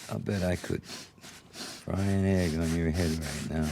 I'll bet I could fry an egg on your head right now.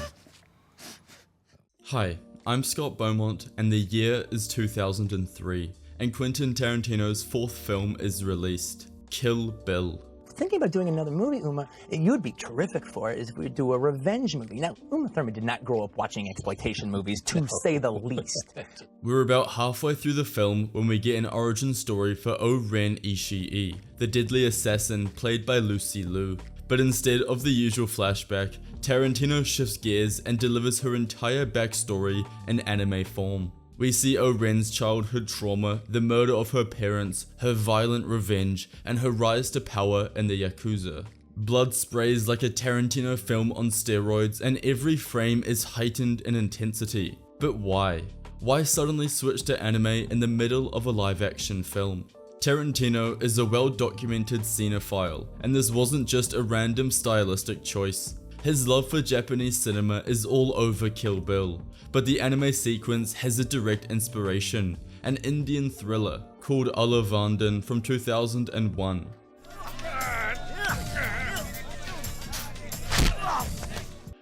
Hi, I'm Scott Beaumont, and the year is 2003, and Quentin Tarantino's fourth film is released, Kill Bill. Thinking about doing another movie, Uma, you'd be terrific for it, is if we do a revenge movie. Now, Uma Thurman did not grow up watching exploitation movies, to say the least. We're about halfway through the film when we get an origin story for O-Ren Ishii, the deadly assassin played by Lucy Liu. But instead of the usual flashback, Tarantino shifts gears and delivers her entire backstory in anime form. We see O-Ren's childhood trauma, the murder of her parents, her violent revenge, and her rise to power in the Yakuza. Blood sprays like a Tarantino film on steroids, and every frame is heightened in intensity. But why? Why suddenly switch to anime in the middle of a live-action film? Tarantino is a well-documented cinephile, and this wasn't just a random stylistic choice. His love for Japanese cinema is all over Kill Bill, but the anime sequence has a direct inspiration, an Indian thriller called Alavandan from 2001.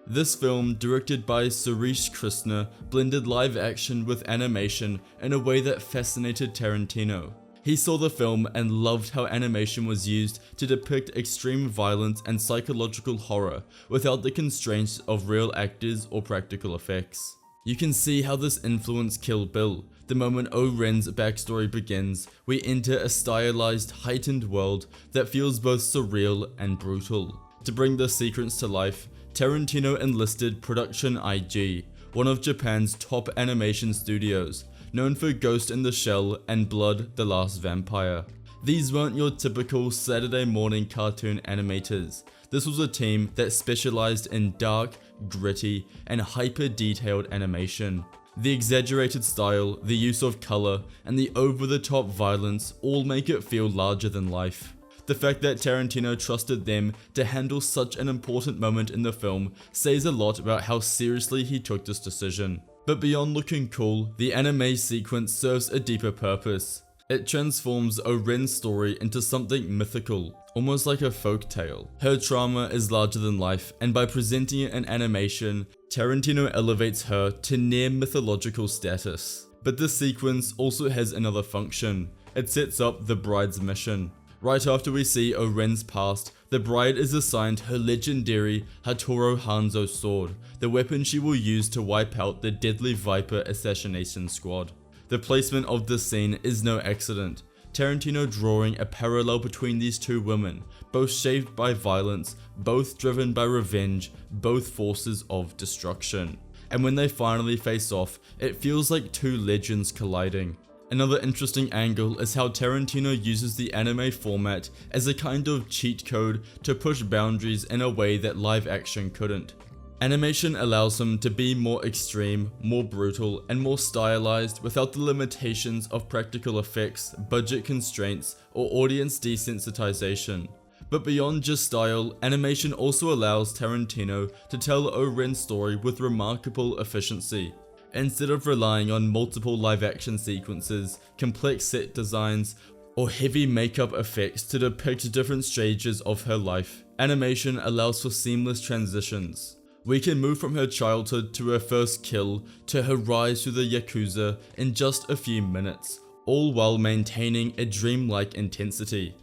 This film, directed by Suresh Krishna, blended live action with animation in a way that fascinated Tarantino. He saw the film and loved how animation was used to depict extreme violence and psychological horror without the constraints of real actors or practical effects. You can see how this influenced Kill Bill. The moment O-Ren's backstory begins, we enter a stylized, heightened world that feels both surreal and brutal. To bring this sequence to life, Tarantino enlisted Production IG, one of Japan's top animation studios, known for Ghost in the Shell and Blood the Last Vampire. These weren't your typical Saturday morning cartoon animators. This was a team that specialized in dark, gritty, and hyper-detailed animation. The exaggerated style, the use of color, and the over-the-top violence all make it feel larger than life. The fact that Tarantino trusted them to handle such an important moment in the film says a lot about how seriously he took this decision. But beyond looking cool, the anime sequence serves a deeper purpose. It transforms O-Ren's story into something mythical, almost like a folk tale. Her trauma is larger than life, and by presenting it in animation, Tarantino elevates her to near mythological status. But this sequence also has another function. It sets up the bride's mission. Right after we see O-Ren's past, the bride is assigned her legendary Hattori Hanzo sword, the weapon she will use to wipe out the deadly Viper assassination squad. The placement of this scene is no accident, Tarantino drawing a parallel between these two women, both shaped by violence, both driven by revenge, both forces of destruction. And when they finally face off, it feels like two legends colliding. Another interesting angle is how Tarantino uses the anime format as a kind of cheat code to push boundaries in a way that live action couldn't. Animation allows him to be more extreme, more brutal, and more stylized without the limitations of practical effects, budget constraints, or audience desensitization. But beyond just style, animation also allows Tarantino to tell O-Ren's story with remarkable efficiency. Instead of relying on multiple live-action sequences, complex set designs, or heavy makeup effects to depict different stages of her life, animation allows for seamless transitions. We can move from her childhood to her first kill to her rise through the Yakuza in just a few minutes, all while maintaining a dreamlike intensity.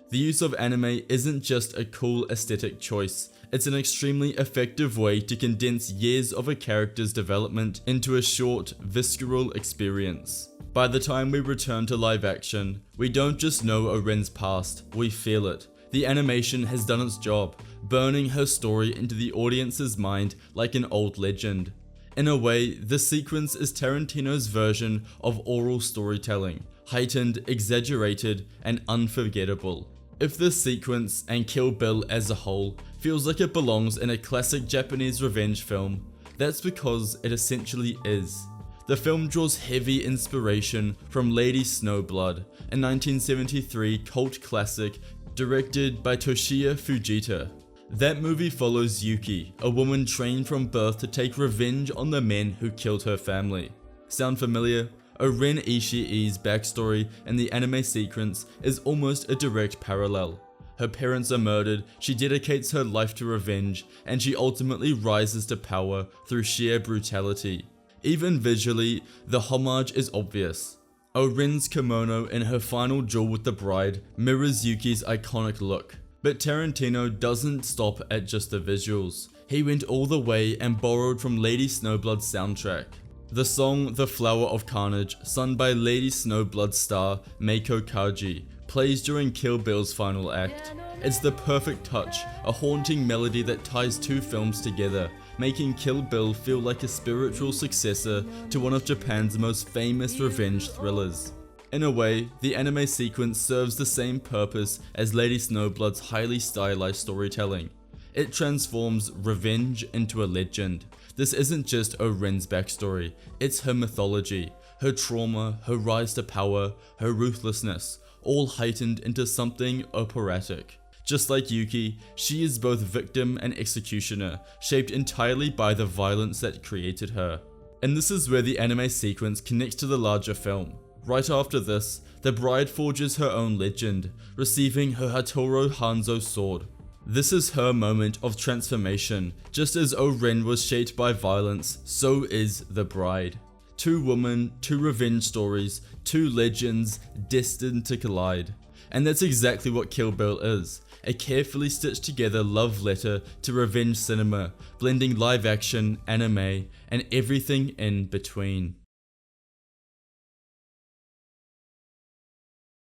The use of anime isn't just a cool aesthetic choice, it's an extremely effective way to condense years of a character's development into a short, visceral experience. By the time we return to live action, we don't just know O-Ren's past, we feel it. The animation has done its job, burning her story into the audience's mind like an old legend. In a way, this sequence is Tarantino's version of oral storytelling, heightened, exaggerated, and unforgettable. If this sequence, and Kill Bill as a whole, feels like it belongs in a classic Japanese revenge film, that's because it essentially is. The film draws heavy inspiration from Lady Snowblood, a 1973 cult classic directed by Toshiya Fujita. That movie follows Yuki, a woman trained from birth to take revenge on the men who killed her family. Sound familiar? O-Ren Ishii's backstory in the anime sequence is almost a direct parallel. Her parents are murdered, she dedicates her life to revenge, and she ultimately rises to power through sheer brutality. Even visually, the homage is obvious. O-Ren's kimono in her final duel with the bride mirrors Yuki's iconic look. But Tarantino doesn't stop at just the visuals. He went all the way and borrowed from Lady Snowblood's soundtrack. The song The Flower of Carnage, sung by Lady Snowblood's star Meiko Kaji, plays during Kill Bill's final act. It's the perfect touch, a haunting melody that ties two films together, making Kill Bill feel like a spiritual successor to one of Japan's most famous revenge thrillers. In a way, the anime sequence serves the same purpose as Lady Snowblood's highly stylized storytelling. It transforms revenge into a legend. This isn't just O-Ren's backstory, it's her mythology, her trauma, her rise to power, her ruthlessness, all heightened into something operatic. Just like Yuki, she is both victim and executioner, shaped entirely by the violence that created her. And this is where the anime sequence connects to the larger film. Right after this, the bride forges her own legend, receiving her Hatoro Hanzo sword. This is her moment of transformation. Just as O-Ren was shaped by violence, so is the bride. Two women, two revenge stories, two legends destined to collide. And that's exactly what Kill Bill is. A carefully stitched together love letter to revenge cinema, blending live action, anime, and everything in between.